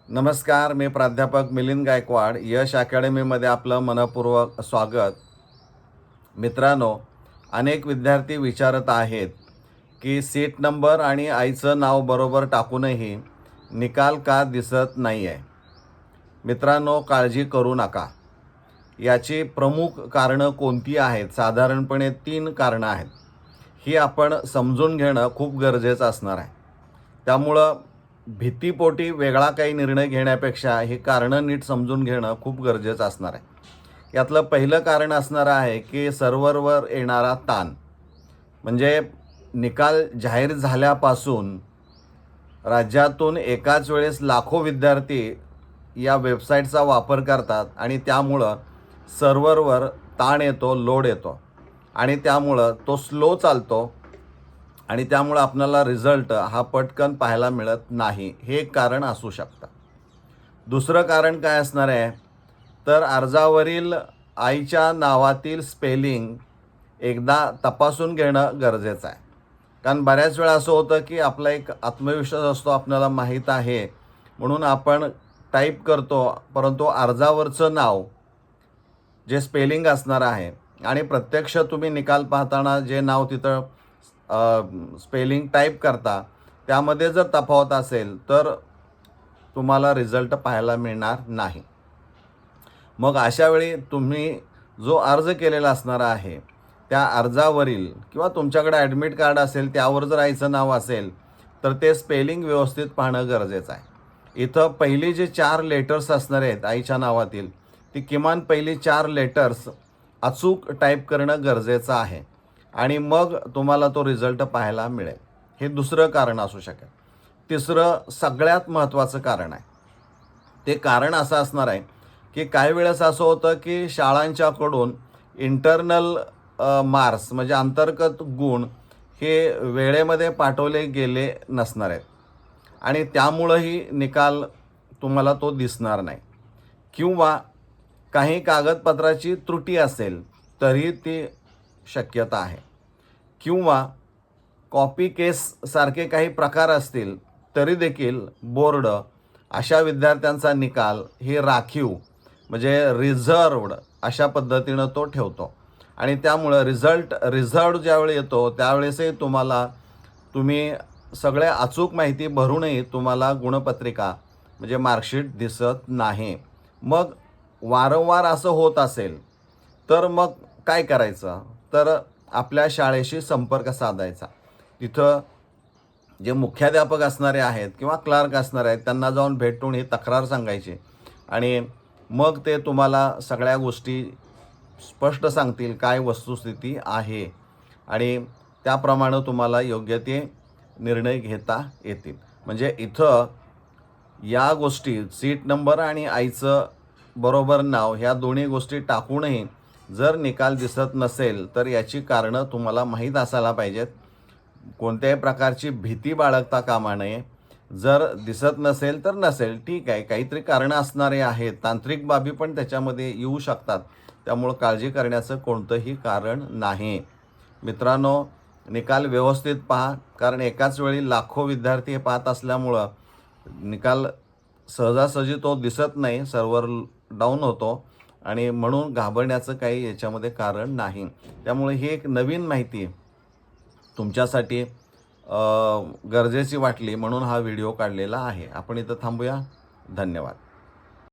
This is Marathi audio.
नमस्कार, मी प्राध्यापक मिलिंद गायकवाड. यश अकॅडमीमध्ये आपलं मनपूर्वक स्वागत. मित्रांनो, अनेक विद्यार्थी विचारत आहेत की सीट नंबर आणि आईचं नाव बरोबर टाकूनही निकाल का दिसत नाही आहे. मित्रांनो, काळजी करू नका. याची प्रमुख कारणं कोणती आहेत? साधारणपणे 3 कारणं आहेत. ही आपण समजून घेणं खूप गरजेचं असणार आहे. त्यामुळं भीतीपोटी वेगळा काही निर्णय घेण्यापेक्षा ही कारणं नीट समजून घेणं खूप गरजेचं असणार आहे. यातलं पहिलं कारण असणार आहे की सर्व्हरवर येणारा ताण. म्हणजे निकाल जाहीर झाल्यापासून राज्यातून एकाच वेळेस लाखो विद्यार्थी या वेबसाईटचा वापर करतात आणि त्यामुळं सर्व्हरवर ताण येतो, लोड येतो आणि त्यामुळं तो स्लो चालतो आणि त्यामुळं आपल्याला रिझल्ट हा पटकन पाहायला मिळत नाही. हे एक कारण असू शकतं. दुसरं कारण काय असणार आहे, तर अर्जावरील आईच्या नावातील स्पेलिंग एकदा तपासून घेणं गरजेचं आहे. कारण बऱ्याच वेळा असं होतं की आपला एक आत्मविश्वास असतो, आपल्याला माहीत आहे म्हणून आपण टाईप करतो, परंतु अर्जावरचं नाव जे स्पेलिंग असणार आहे आणि प्रत्यक्ष तुम्ही निकाल पाहताना जे नाव तिथं स्पेलिंग टाईप करता त्यामध्ये जर तफावत असेल तर तुम्हाला रिझल्ट पाहायला मिळणार नाही. मग अशावेळी तुम्ही जो अर्ज केलेला असणार आहे त्या अर्जावरील किंवा तुमच्याकडे ॲडमिट कार्ड असेल त्यावर जर आईचं नाव असेल तर ते स्पेलिंग व्यवस्थित पाहणं गरजेचं आहे. इथं पहिली जे 4 लेटर्स असणार आहेत आईच्या नावातील, ती किमान पहिली 4 लेटर्स अचूक टाईप करणं गरजेचं आहे आणि मग तुम्हाला तो रिझल्ट पाहायला मिळेल. हे दुसरं कारण असू शकेल. तिसरं सगळ्यात महत्त्वाचं कारण आहे. ते कारण असं असणार आहे की काही वेळेस असं होतं की शाळांच्याकडून इंटरनल मार्क्स म्हणजे अंतर्गत गुण हे वेळेमध्ये पाठवले गेले नसणार आहेत आणि त्यामुळंही निकाल तुम्हाला तो दिसणार नाही किंवा काही कागदपत्राची त्रुटी असेल तरी ती शक्यता आहे किंवा कॉपी केससारखे काही प्रकार असतील तरी देखील बोर्ड अशा विद्यार्थ्यांचा निकाल हे राखीव म्हणजे रिझर्वड अशा पद्धतीनं तो ठेवतो आणि त्यामुळं रिझर्वड ज्यावेळी येतो त्यावेळेसही तुम्ही सगळ्या अचूक माहिती भरूनही तुम्हाला गुणपत्रिका म्हणजे मार्कशीट दिसत नाही. मग वारंवार असं होत असेल तर मग काय करायचं, तर आपल्या शाळेशी संपर्क साधायचा. तिथं जे मुख्याध्यापक असणारे आहेत किंवा क्लार्क असणारे आहेत त्यांना जाऊन भेटून ही तक्रार सांगायची आणि मग ते तुम्हाला सगळ्या गोष्टी स्पष्ट सांगतील काय वस्तुस्थिती आहे आणि त्याप्रमाणे तुम्हाला योग्य ते निर्णय घेता येतील. म्हणजे इथं या गोष्टी सीट नंबर आणि आईचं बरोबर नाव ह्या दोन्ही गोष्टी टाकूनही जर निकाल दिसत नसेल तर याची कारणं तुम्हाला माहीत असायला पाहिजेत. कोणत्याही प्रकारची भीती बाळगता कामा नये. जर दिसत नसेल तर नसेल, ठीक आहे. काहीतरी कारणं असणारे आहेत, तांत्रिक बाबी पण त्याच्यामध्ये येऊ शकतात. त्यामुळं काळजी करण्याचं कोणतंही कारण नाही. मित्रांनो, निकाल व्यवस्थित पहा, कारण एकाच वेळी लाखो विद्यार्थी हे पाहत असल्यामुळं निकाल सहजासहजी तो दिसत नाही, सर्व्हर डाऊन होतो आणि म्हणून घाबरण्याचं काही याच्यामध्ये कारण नाही. त्यामुळे ही एक नवीन माहिती तुमच्यासाठी गरजेची वाटली म्हणून हा व्हिडिओ काढलेला आहे. आपण इथं थांबूया. धन्यवाद.